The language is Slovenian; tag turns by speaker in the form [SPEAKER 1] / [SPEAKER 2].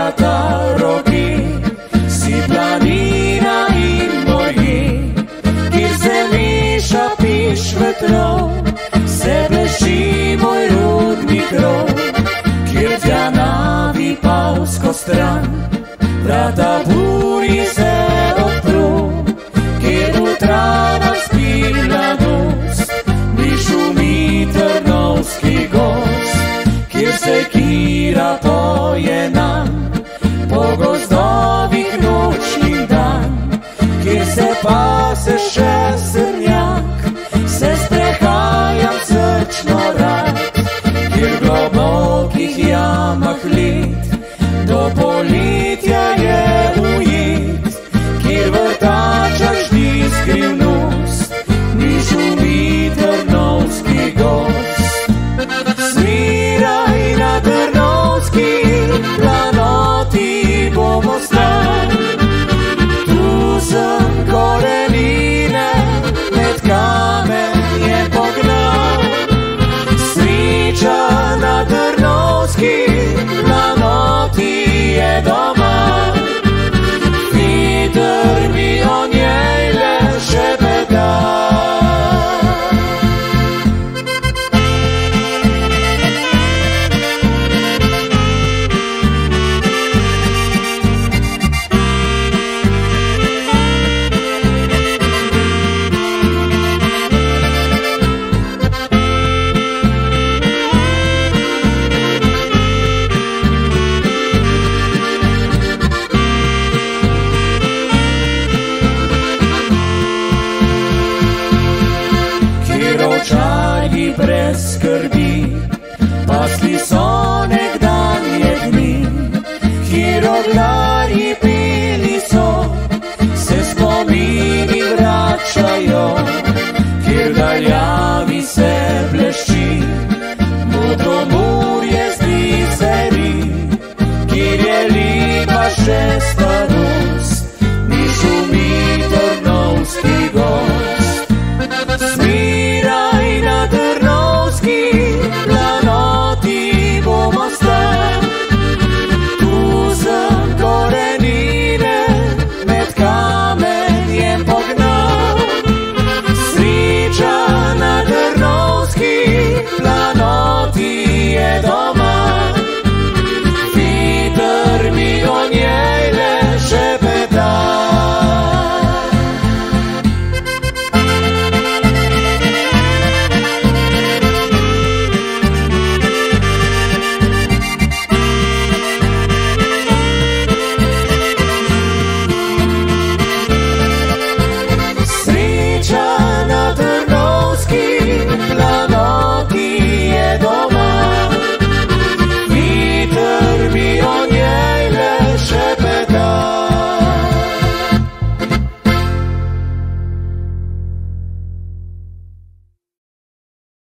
[SPEAKER 1] brata roki, si planina in morji, kjer zeliša piš vetrov, se bleši moj rodni krov, kjer tja navi Pavsko stran, vrata buri se odpru, kjer v travah spi mladost, mi šumi Trnovski gost, kjer se kira poje nam, po gozdovih noč in dan, kjer se pase še srnjak, se sprehajam srčno rad, kjer v globokih jamah let, do poletja je ujet, kjer vrtača ždi skrivnost, mi šumi Trnovski gost. Sviraj na Trnovski planoti bomo stali, tu sem korenine med kamenje pognal. Sreča na Trnovski planoti je doma, veter mi o njej le šepeta. Ovčarji brez skrbi, pasli so